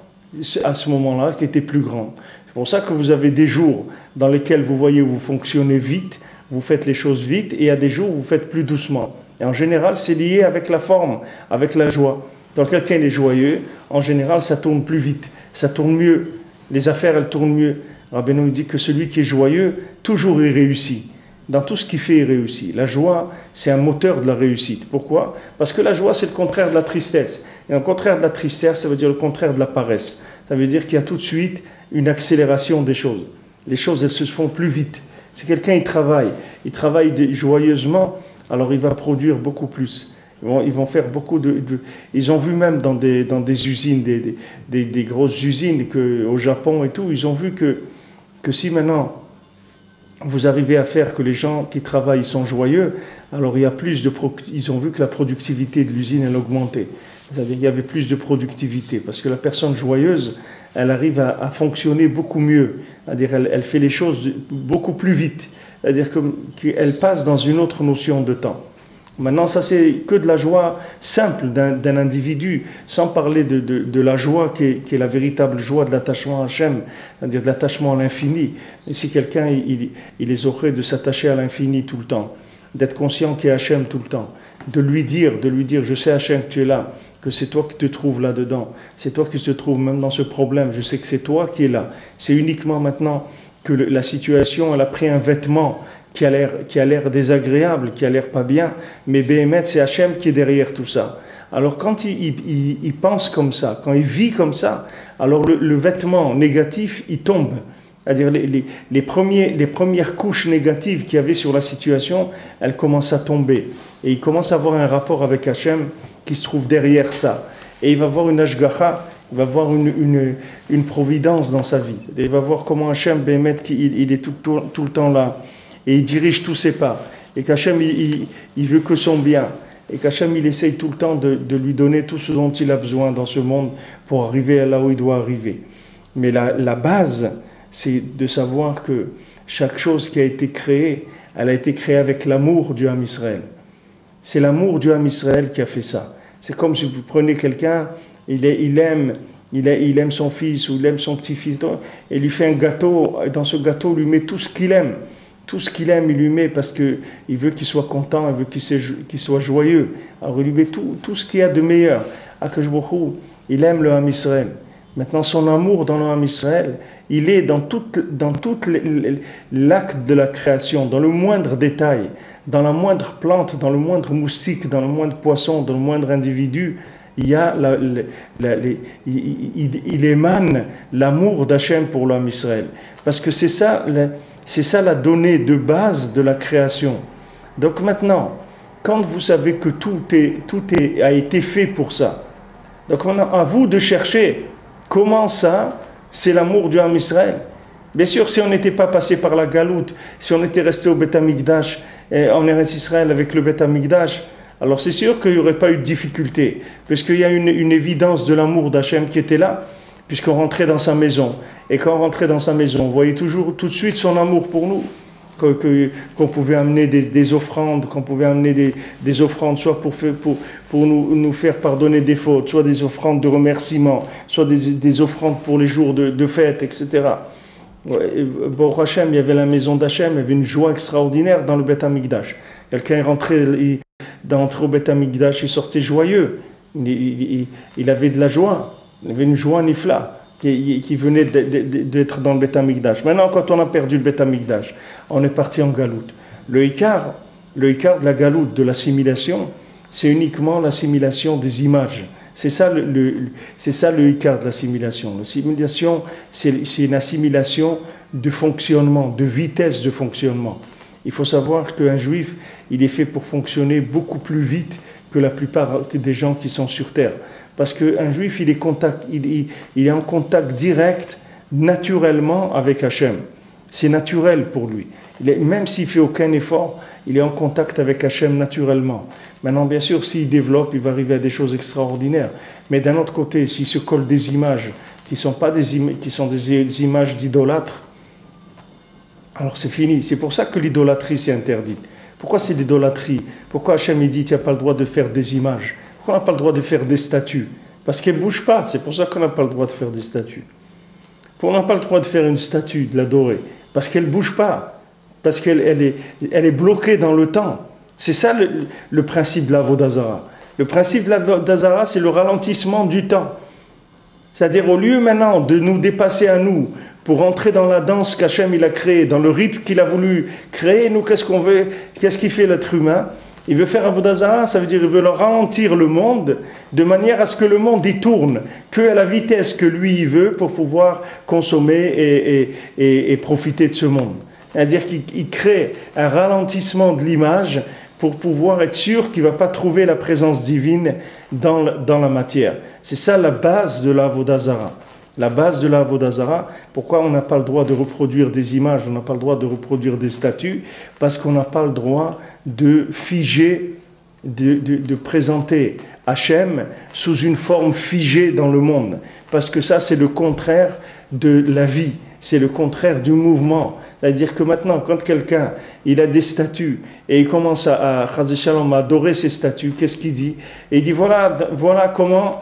Speaker 1: à ce moment-là, qui était plus grande. C'est pour ça que vous avez des jours dans lesquels vous voyez où vous fonctionnez vite, vous faites les choses vite, et il y a des jours où vous faites plus doucement. Et en général, c'est lié avec la forme, avec la joie. Quand quelqu'un est joyeux, en général, ça tourne plus vite, ça tourne mieux. Les affaires, elles tournent mieux. Rabbeinu nous dit que celui qui est joyeux, toujours il réussit. Dans tout ce qu'il fait, il réussit. La joie, c'est un moteur de la réussite. Pourquoi? Parce que la joie, c'est le contraire de la tristesse. Et le contraire de la tristesse, ça veut dire le contraire de la paresse. Ça veut dire qu'il y a tout de suite une accélération des choses. Les choses, elles se font plus vite. Si quelqu'un il travaille joyeusement, alors il va produire beaucoup plus. Ils vont faire beaucoup Ils ont vu même dans des usines, des grosses usines au Japon et tout, ils ont vu que si maintenant vous arrivez à faire que les gens qui travaillent sont joyeux, alors il y a ils ont vu que la productivité de l'usine elle a augmenté. C'est-à-dire qu'il y avait plus de productivité. Parce que la personne joyeuse, elle arrive à fonctionner beaucoup mieux. C'est-à-dire elle fait les choses beaucoup plus vite. C'est-à-dire qu'elle passe dans une autre notion de temps. Maintenant, ça c'est que de la joie simple d'un individu, sans parler de la joie qui est la véritable joie de l'attachement à Hachem, c'est-à-dire de l'attachement à l'infini. Et si quelqu'un il est aurait de s'attacher à l'infini tout le temps, d'être conscient qu'il y a Hachem tout le temps, de lui dire, je sais Hachem que tu es là, que c'est toi qui te trouves là-dedans, c'est toi qui te trouves même dans ce problème, je sais que c'est toi qui es là. C'est uniquement maintenant que la situation, elle a pris un vêtement qui a l'air désagréable, qui a l'air pas bien, mais Béhémet, c'est Hachem qui est derrière tout ça. Alors quand il pense comme ça, quand il vit comme ça, alors le vêtement négatif, il tombe. C'est-à-dire les premières couches négatives qu'il y avait sur la situation, elles commencent à tomber. Et il commence à avoir un rapport avec Hachem qui se trouve derrière ça. Et il va voir une ashgacha, il va voir une providence dans sa vie. Il va voir comment Hachem, Béhémet, il est tout le temps là. Et il dirige tous ses pas. Et qu'Hachem, il veut que son bien. Et qu'Hachem, il essaye tout le temps de lui donner tout ce dont il a besoin dans ce monde pour arriver à là où il doit arriver. Mais la base, c'est de savoir que chaque chose qui a été créée, elle a été créée avec l'amour du Ham Israël. C'est l'amour du Ham Israël qui a fait ça. C'est comme si vous prenez quelqu'un, il aime son fils ou il aime son petit-fils, et il lui fait un gâteau, et dans ce gâteau, il lui met tout ce qu'il aime. Tout ce qu'il aime, il lui met parce qu'il veut qu'il soit content, il veut qu'il soit joyeux. Alors il lui met tout ce qu'il y a de meilleur. Akadosh Baruch Hu, il aime le Ham Israël. Maintenant, son amour dans le Ham Israël, il est dans tout l'acte de la création, dans le moindre détail, dans la moindre plante, dans le moindre moustique, dans le moindre poisson, dans le moindre individu. Il y a il émane l'amour d'Hachem pour le Ham Israël. Parce que c'est ça la donnée de base de la création. Donc maintenant, quand vous savez que tout a été fait pour ça, donc maintenant à vous de chercher comment ça, c'est l'amour du Ham Israël. Bien sûr, si on n'était pas passé par la galoute, si on était resté au Beth Amikdash, en Eretz Israël avec le Beth Amikdash, alors c'est sûr qu'il n'y aurait pas eu de difficulté, puisqu'il y a une évidence de l'amour d'Hachem qui était là, puisqu'on rentrait dans sa maison. Et quand on rentrait dans sa maison, on voyait toujours tout de suite son amour pour nous, qu'on pouvait amener des offrandes, qu'on pouvait amener des offrandes, soit pour nous faire pardonner des fautes, soit des offrandes de remerciement, soit des offrandes pour les jours de fête, etc. Baruch Hashem, il y avait la maison d'Hachem, il y avait une joie extraordinaire dans le Beth Amikdash. Quelqu'un est rentré au Beth Amikdash, il sortait joyeux, il avait de la joie, il avait une joie nifla qui venait d'être dans le Beth Amikdash. Maintenant, quand on a perdu le Beth Amikdash, on est parti en galoute. Le ikar de la galoute, de l'assimilation, c'est uniquement l'assimilation des images. C'est ça le ikar de l'assimilation. L'assimilation, c'est une assimilation de fonctionnement, de vitesse de fonctionnement. Il faut savoir qu'un juif, il est fait pour fonctionner beaucoup plus vite que la plupart des gens qui sont sur terre. Parce qu'un juif, il est en contact direct, naturellement, avec Hachem. C'est naturel pour lui. Même s'il ne fait aucun effort, il est en contact avec Hachem naturellement. Maintenant, bien sûr, s'il développe, il va arriver à des choses extraordinaires. Mais d'un autre côté, s'il se colle des images qui sont des images d'idolâtres, alors c'est fini. C'est pour ça que l'idolâtrie c'est interdite. Pourquoi c'est l'idolâtrie? Pourquoi Hachem il dit tu n'as pas le droit de faire des images? Pourquoi on n'a pas le droit de faire des statues? Parce qu'elles ne bougent pas. C'est pour ça qu'on n'a pas le droit de faire des statues. Pourquoi on n'a pas le droit de faire une statue, de l'adorer? Parce qu'elle ne bouge pas. Parce qu'elle est bloquée dans le temps. C'est ça le principe de la Vodazara. Le principe de la Vodazara, c'est le ralentissement du temps. C'est-à-dire, au lieu maintenant de nous dépasser à nous, pour entrer dans la danse qu'Hachem il a créée, dans le rythme qu'il a voulu créer, nous, qu'est-ce qu'on veut? Qu'est-ce qu'il fait l'être humain? Il veut faire Avodah Zarah, ça veut dire qu'il veut ralentir le monde de manière à ce que le monde y tourne qu'à la vitesse que lui il veut pour pouvoir consommer et profiter de ce monde. C'est-à-dire qu'il crée un ralentissement de l'image pour pouvoir être sûr qu'il ne va pas trouver la présence divine dans la matière. C'est ça la base de la Avodah Zarah. La base de la Avodah Zarah, pourquoi on n'a pas le droit de reproduire des images, on n'a pas le droit de reproduire des statues? Parce qu'on n'a pas le droit de figer de présenter Hachem sous une forme figée dans le monde. Parce que ça, c'est le contraire de la vie. C'est le contraire du mouvement. C'est-à-dire que maintenant, quand quelqu'un il a des statues et il commence à adorer ces statues, qu'est-ce qu'il dit? Et il dit voilà comment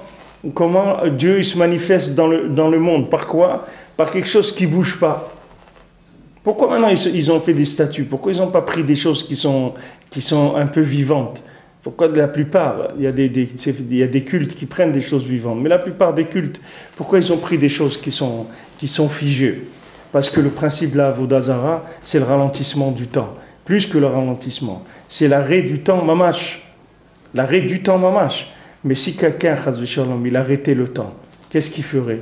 Speaker 1: Dieu il se manifeste dans le monde. Par quoi? Par quelque chose qui ne bouge pas. Pourquoi maintenant ils ont fait des statues? Pourquoi ils n'ont pas pris des choses qui sont un peu vivantes? Pourquoi la plupart, il y a des cultes qui prennent des choses vivantes, mais la plupart des cultes, pourquoi ils ont pris des choses qui sont figées? Parce que le principe de la Avodah Zara, c'est le ralentissement du temps. Plus que le ralentissement. C'est l'arrêt du temps mamash. L'arrêt du temps mamash. Mais si quelqu'un, il arrêtait le temps, qu'est-ce qu'il ferait?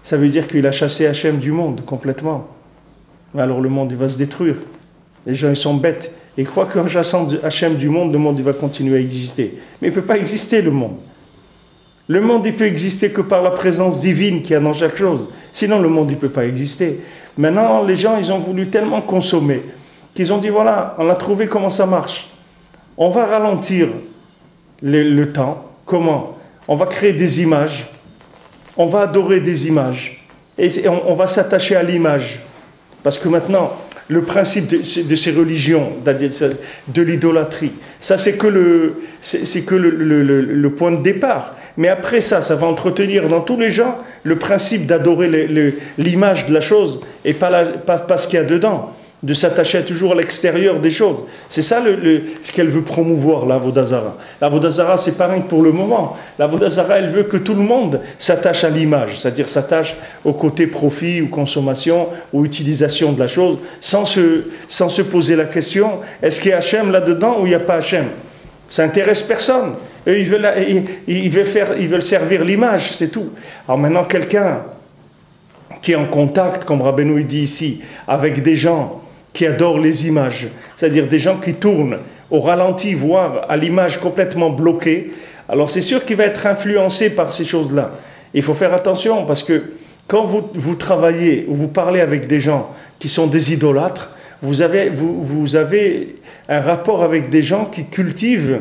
Speaker 1: Ça veut dire qu'il a chassé Hachem du monde complètement. Alors le monde il va se détruire. Les gens ils sont bêtes. Et croient qu'en chassant Hachem du monde, le monde il va continuer à exister. Mais il ne peut pas exister le monde. Le monde il peut exister que par la présence divine qu'il y a dans chaque chose. Sinon le monde il ne peut pas exister. Maintenant les gens ils ont voulu tellement consommer qu'ils ont dit voilà, on a trouvé comment ça marche. On va ralentir le temps. Comment? On va créer des images. On va adorer des images. Et on va s'attacher à l'image. Parce que maintenant, le principe de ces religions, de l'idolâtrie, ça c'est que le point de départ. Mais après ça va entretenir dans tous les gens le principe d'adorer l'image de la chose et pas ce qu'il y a dedans, de s'attacher toujours à l'extérieur des choses. C'est ça ce qu'elle veut promouvoir, la Avodah Zara. La Avodah Zara, c'est pas rien que pour le moment. La Avodah Zara, elle veut que tout le monde s'attache à l'image, c'est-à-dire s'attache au côté profit ou consommation ou utilisation de la chose, sans se poser la question, est-ce qu'il y a Hachem là-dedans ou il n'y a pas Hachem? Ça n'intéresse personne. Eux, ils veulent servir l'image, c'est tout. Alors maintenant, quelqu'un qui est en contact, comme Rabbeinu dit ici, avec des gens qui adorent les images, c'est-à-dire des gens qui tournent au ralenti, voire à l'image complètement bloquée, alors c'est sûr qu'il va être influencé par ces choses-là. Il faut faire attention, parce que quand vous travaillez ou vous parlez avec des gens qui sont des idolâtres, vous avez un rapport avec des gens qui cultivent,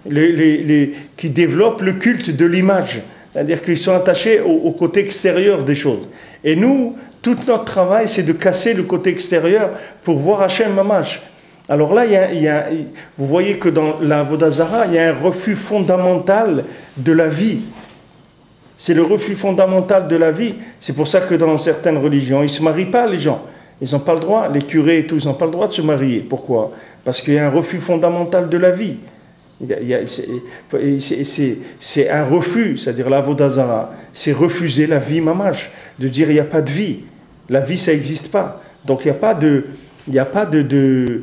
Speaker 1: qui développent le culte de l'image, c'est-à-dire qu'ils sont attachés au côté extérieur des choses. Et nous, tout notre travail, c'est de casser le côté extérieur pour voir Hachem Mamash. Alors là, vous voyez que dans la Avodah Zara, il y a un refus fondamental de la vie. C'est le refus fondamental de la vie. C'est pour ça que dans certaines religions, ils ne se marient pas, les gens. Ils n'ont pas le droit, les curés et tout, ils n'ont pas le droit de se marier. Pourquoi? Parce qu'il y a un refus fondamental de la vie. C'est un refus, c'est-à-dire la Avodah Zara, c'est refuser la vie mamash, de dire il n'y a pas de vie. La vie, ça n'existe pas. Donc il n'y a pas de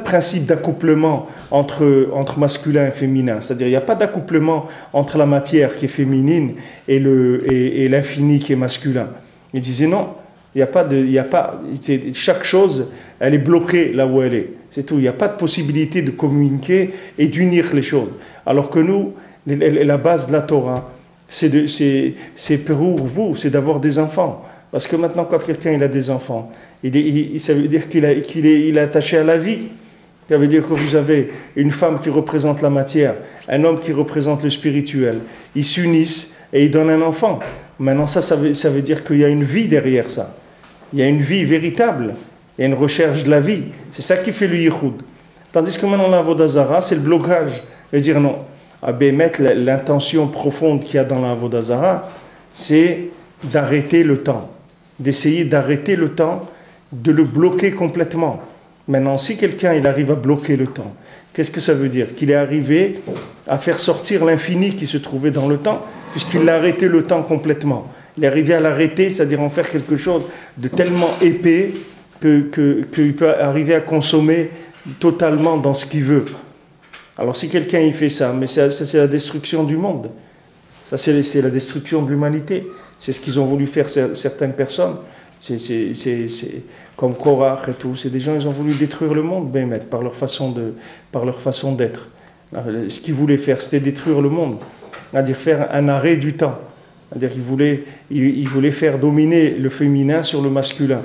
Speaker 1: principe d'accouplement entre masculin et féminin. C'est-à-dire il n'y a pas d'accouplement entre la matière qui est féminine et l'infini qui est masculin. Il disait non, chaque chose, elle est bloquée là où elle est. C'est tout. Il n'y a pas de possibilité de communiquer et d'unir les choses. Alors que nous, la base de la Torah, c'est pour vous, c'est d'avoir des enfants. Parce que maintenant, quand quelqu'un a des enfants, ça veut dire qu'il est attaché à la vie. Ça veut dire que vous avez une femme qui représente la matière, un homme qui représente le spirituel. Ils s'unissent et ils donnent un enfant. Maintenant, ça veut dire qu'il y a une vie derrière ça. Il y a une vie véritable. Il y a une recherche de la vie. C'est ça qui fait le yichud. Tandis que maintenant, la Avodah Zara, c'est le blocage. Et dire non. L'intention profonde qu'il y a dans la Avodah Zara, c'est d'arrêter le temps. D'essayer d'arrêter le temps, de le bloquer complètement. Maintenant, si quelqu'un il arrive à bloquer le temps, qu'est-ce que ça veut dire? Qu'il est arrivé à faire sortir l'infini qui se trouvait dans le temps, puisqu'il a arrêté le temps complètement. Il est arrivé à l'arrêter, c'est-à-dire en faire quelque chose de tellement épais qu'il peut arriver à consommer totalement dans ce qu'il veut. Alors si quelqu'un il fait ça, mais ça c'est la destruction du monde. Ça c'est la destruction de l'humanité. C'est ce qu'ils ont voulu faire certaines personnes. C'est comme Korach et tout. C'est des gens, ils ont voulu détruire le monde, par leur façon d'être. Ce qu'ils voulaient faire, c'était détruire le monde. C'est-à-dire faire un arrêt du temps. C'est-à-dire qu'ils voulaient faire dominer le féminin sur le masculin.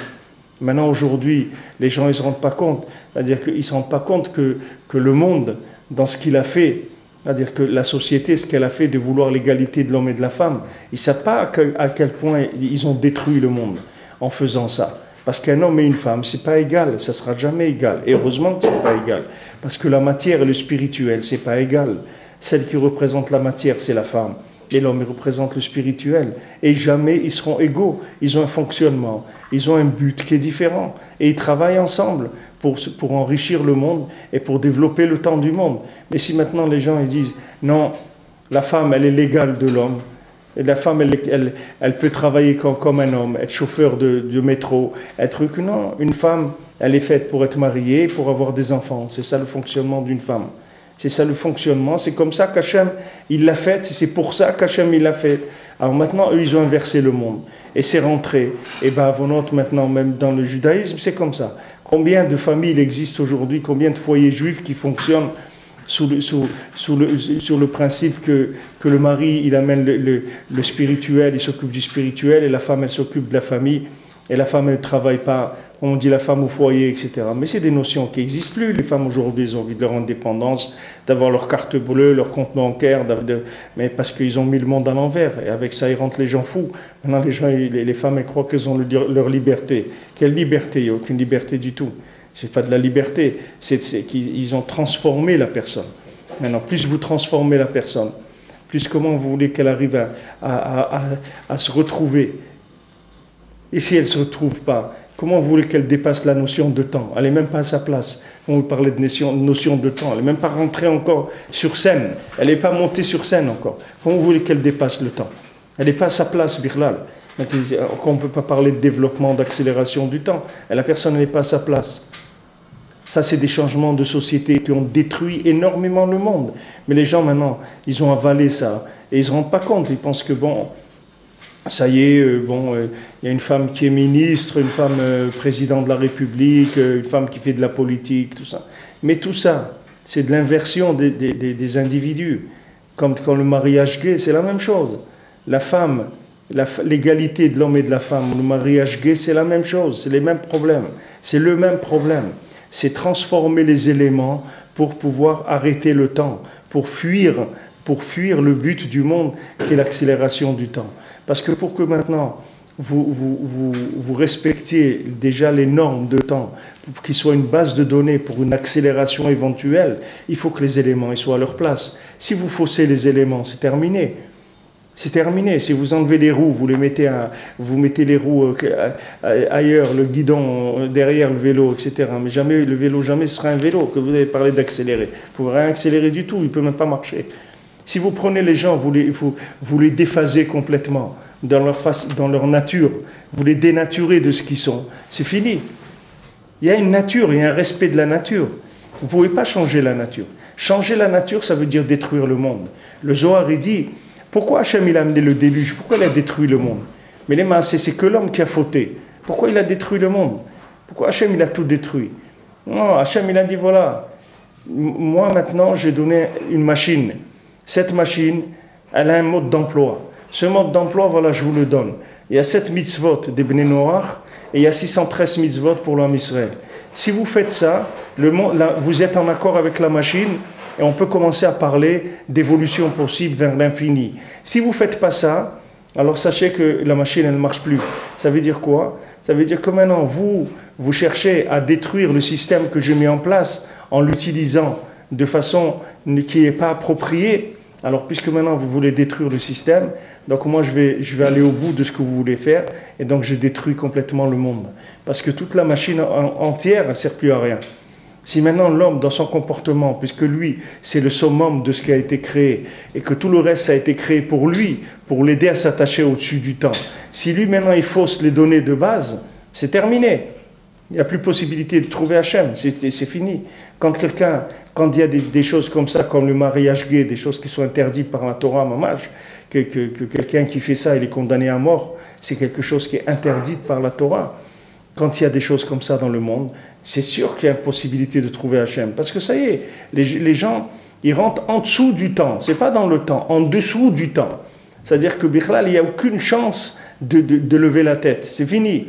Speaker 1: Maintenant, aujourd'hui, les gens ne se rendent pas compte. C'est-à-dire qu'ils ne se rendent pas compte que le monde, dans ce qu'il a fait, c'est-à-dire que la société, ce qu'elle a fait de vouloir l'égalité de l'homme et de la femme, ils ne savent pas à quel point ils ont détruit le monde en faisant ça. Parce qu'un homme et une femme, c'est pas égal, ça sera jamais égal. Et heureusement que c'est pas égal. Parce que la matière et le spirituel, c'est pas égal. Celle qui représente la matière, c'est la femme. Et l'homme, il représente le spirituel. Et jamais ils seront égaux. Ils ont un fonctionnement, ils ont un but qui est différent. Et ils travaillent ensemble pour enrichir le monde et pour développer le temps du monde. Mais si maintenant les gens ils disent, non, la femme, elle est l'égale de l'homme, et la femme, elle peut travailler comme un homme, être chauffeur de métro, être que non, une femme, elle est faite pour être mariée, pour avoir des enfants. C'est ça le fonctionnement d'une femme. C'est ça le fonctionnement. C'est comme ça qu'Hachem, il l'a faite. C'est pour ça qu'Hachem, il l'a faite. Alors maintenant, eux, ils ont inversé le monde. Et c'est rentré. Et bien, maintenant, même dans le judaïsme, c'est comme ça. Combien de familles il existe aujourd'hui, combien de foyers juifs qui fonctionnent sur le principe que le mari, il amène le spirituel, il s'occupe du spirituel, et la femme, elle s'occupe de la famille, et la femme, elle ne travaille pas, on dit la femme au foyer, etc. Mais c'est des notions qui n'existent plus. Les femmes aujourd'hui, elles ont envie de leur indépendance, d'avoir leur carte bleue, leur compte bancaire, mais parce qu'ils ont mis le monde à l'envers, et avec ça, ils rendent les gens fous. Maintenant, les femmes, elles croient qu'elles ont leur liberté. Quelle liberté? Il n'y a aucune liberté du tout. C'est pas de la liberté, c'est qu'ils ont transformé la personne. Maintenant, plus vous transformez la personne, plus comment vous voulez qu'elle arrive à se retrouver. Et si elle ne se retrouve pas, comment vous voulez qu'elle dépasse la notion de temps? Elle n'est même pas à sa place. Quand vous parlez de notion de temps, elle n'est même pas rentrée encore sur scène. Elle n'est pas montée sur scène encore. Comment vous voulez qu'elle dépasse le temps? Elle n'est pas à sa place, Birlal. On ne peut pas parler de développement, d'accélération du temps. Et la personne n'est pas à sa place. Ça, c'est des changements de société qui ont détruit énormément le monde. Mais les gens, maintenant, ils ont avalé ça. Et ils ne se rendent pas compte. Ils pensent que, bon, ça y est, il y a une femme qui est ministre, une femme président de la République, une femme qui fait de la politique, tout ça. Mais tout ça, c'est de l'inversion des individus. Comme quand le mariage gay, c'est la même chose. La femme, l'égalité de l'homme et de la femme, le mariage gay, c'est la même chose. C'est les mêmes problèmes. C'est le même problème. C'est transformer les éléments pour pouvoir arrêter le temps, pour fuir le but du monde qui est l'accélération du temps. Parce que pour que maintenant vous respectiez déjà les normes de temps, pour qu'ils soient une base de données pour une accélération éventuelle, il faut que les éléments ils soient à leur place. Si vous faussez les éléments, c'est terminé. C'est terminé. Si vous enlevez les roues, vous mettez les roues ailleurs, le guidon derrière le vélo, etc. Mais jamais le vélo, jamais ce sera un vélo que vous avez parlé d'accélérer. Vous ne pouvez rien accélérer du tout. Il ne peut même pas marcher. Si vous prenez les gens, vous les déphasez complètement dans leur nature, vous les dénaturez de ce qu'ils sont. C'est fini. Il y a une nature, il y a un respect de la nature. Vous ne pouvez pas changer la nature. Changer la nature, ça veut dire détruire le monde. Le Zohar, il dit. Pourquoi Hachem il a amené le déluge? Pourquoi il a détruit le monde? Mais les massés, c'est que l'homme qui a fauté. Pourquoi il a détruit le monde? Pourquoi Hachem il a tout détruit? Non, Hachem il a dit voilà, moi maintenant j'ai donné une machine. Cette machine, elle a un mode d'emploi. Ce mode d'emploi, voilà, je vous le donne. Il y a 7 mitzvot des Bnei Noach et il y a 613 mitzvot pour l'homme Israël. Si vous faites ça, vous êtes en accord avec la machine. Et on peut commencer à parler d'évolution possible vers l'infini. Si vous ne faites pas ça, alors sachez que la machine, elle ne marche plus. Ça veut dire quoi? Ça veut dire que maintenant, vous cherchez à détruire le système que j'ai mis en place en l'utilisant de façon qui n'est pas appropriée. Alors, puisque maintenant, vous voulez détruire le système, donc moi, je vais aller au bout de ce que vous voulez faire, et donc je détruis complètement le monde. Parce que toute la machine entière, elle ne sert plus à rien. Si maintenant l'homme, dans son comportement, puisque lui, c'est le summum de ce qui a été créé, et que tout le reste, ça a été créé pour lui, pour l'aider à s'attacher au-dessus du temps, si lui, maintenant, il fausse les données de base, c'est terminé. Il n'y a plus possibilité de trouver Hachem, c'est fini. Quand il y a des choses comme ça, comme le mariage gay, des choses qui sont interdites par la Torah, mamage, que quelqu'un qui fait ça, il est condamné à mort, c'est quelque chose qui est interdit par la Torah. Quand il y a des choses comme ça dans le monde, c'est sûr qu'il y a une possibilité de trouver Hachem. Parce que ça y est, les gens, ils rentrent en dessous du temps. Ce n'est pas dans le temps, en dessous du temps. C'est-à-dire que Bichlal, il n'y a aucune chance de lever la tête. C'est fini.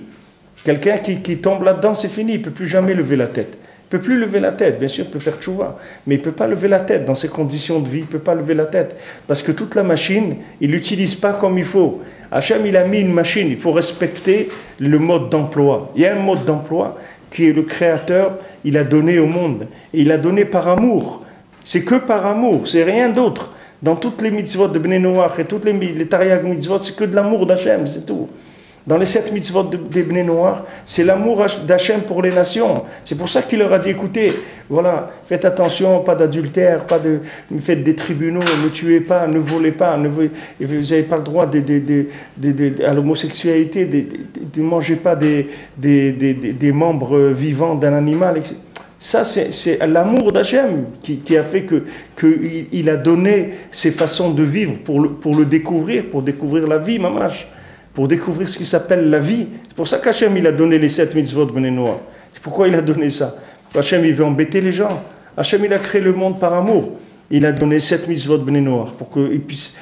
Speaker 1: Quelqu'un qui tombe là-dedans, c'est fini. Il ne peut plus jamais lever la tête. ne peut plus lever la tête. Bien sûr, il peut faire tchouva, mais il ne peut pas lever la tête. Dans ces conditions de vie, il ne peut pas lever la tête. Parce que toute la machine, il ne l'utilise pas comme il faut. Hachem, il a mis une machine, il faut respecter le mode d'emploi. Il y a un mode d'emploi qui est le Créateur, il a donné au monde. Et il a donné par amour. C'est que par amour, c'est rien d'autre. Dans toutes les mitzvot de Bnei Noach et toutes les Tariag mitzvot, c'est que de l'amour d'Hachem, c'est tout. Dans les 7 mitzvot de Bnei Noach, c'est l'amour d'Hachem pour les nations. C'est pour ça qu'il leur a dit, écoutez, voilà, faites attention, pas d'adultère, faites des tribunaux, ne tuez pas, ne volez pas, vous n'avez pas le droit à l'homosexualité, ne mangez pas des membres vivants d'un animal, etc. Ça, c'est l'amour d'Hachem qui a fait qu'il a donné ses façons de vivre pour le découvrir, pour découvrir la vie, mamash, pour découvrir ce qui s'appelle la vie. C'est pour ça qu'Hachem, il a donné les 7 mitzvot de Bnei Noach. C'est pourquoi il a donné ça. Hachem, il veut embêter les gens. Hachem, il a créé le monde par amour. Il a donné 7 mitzvot de Bnei Noach pour qu'ils puissent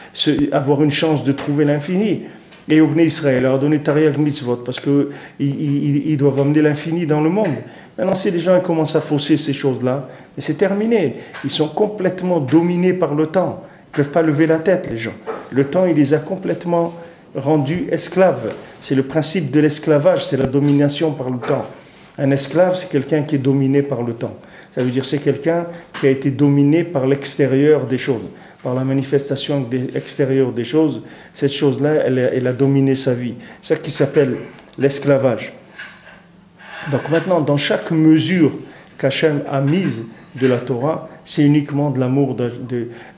Speaker 1: avoir une chance de trouver l'infini. Et au Bnei Israël, il leur a donné Tariag mitzvot parce qu'ils doivent amener l'infini dans le monde. Maintenant, si les gens commencent à fausser ces choses-là, c'est terminé. Ils sont complètement dominés par le temps. Ils ne peuvent pas lever la tête, les gens. Le temps, il les a complètement rendus esclaves. C'est le principe de l'esclavage, c'est la domination par le temps. Un esclave, c'est quelqu'un qui est dominé par le temps. Ça veut dire c'est quelqu'un qui a été dominé par l'extérieur des choses, par la manifestation extérieure des choses. Cette chose-là, elle a dominé sa vie. C'est ça qui s'appelle l'esclavage. Donc maintenant, dans chaque mesure qu'Hachem a mise de la Torah, c'est uniquement de l'amour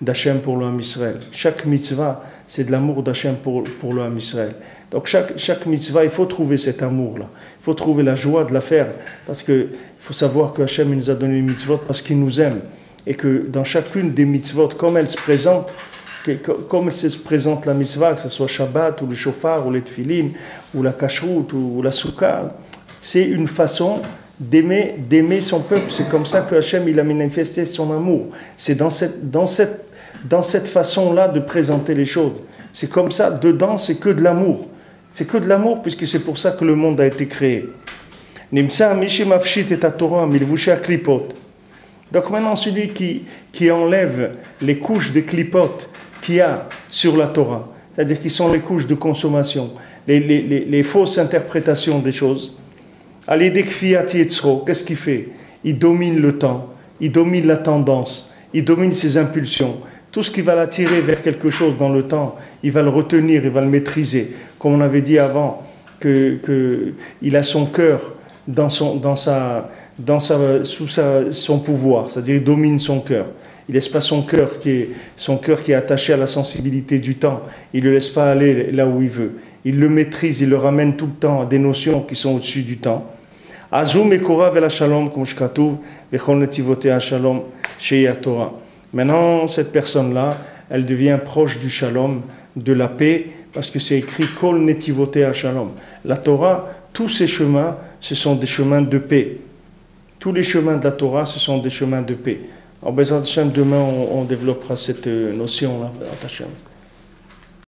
Speaker 1: d'Hachem pour le Ham Israël. Chaque mitzvah, c'est de l'amour d'Hachem pour le Ham Israël. Donc chaque mitzvah, il faut trouver cet amour-là. Il faut trouver la joie de la faire. Parce qu'il faut savoir que Hachem nous a donné une mitzvot parce qu'il nous aime. Et que dans chacune des mitzvot, comme elle se présente la mitzvah, que ce soit Shabbat, ou le shofar, ou les tefillin, ou la kashrut, ou la soukha, c'est une façon d'aimer son peuple. C'est comme ça que Hachem, il a manifesté son amour. C'est dans cette façon-là de présenter les choses. C'est comme ça, dedans, c'est que de l'amour. C'est que de l'amour, puisque c'est pour ça que le monde a été créé. Nimsa mishi mafshit et Torah milvusha klipot. Donc maintenant, celui qui enlève les couches de klipot qu'il y a sur la Torah, c'est-à-dire qui sont les couches de consommation, les fausses interprétations des choses, qu'est-ce qu'il fait? Il domine le temps, il domine la tendance, il domine ses impulsions. Tout ce qui va l'attirer vers quelque chose dans le temps, il va le retenir, il va le maîtriser. Comme on avait dit avant, qu'il a son cœur sous son pouvoir, c'est-à-dire il domine son cœur. Il ne laisse pas son cœur qui est attaché à la sensibilité du temps. Il ne le laisse pas aller là où il veut. Il le maîtrise, il le ramène tout le temps à des notions qui sont au-dessus du temps. Azum ekora vela shalom comme shkatuv vechol netivotea shalom shei Torah. Maintenant, cette personne-là, elle devient proche du shalom, de la paix, parce que c'est écrit kol netivotea shalom. La Torah, tous ses chemins, ce sont des chemins de paix. Tous les chemins de la Torah, ce sont des chemins de paix. En Bezrat Hashem, demain, on développera cette notion-là.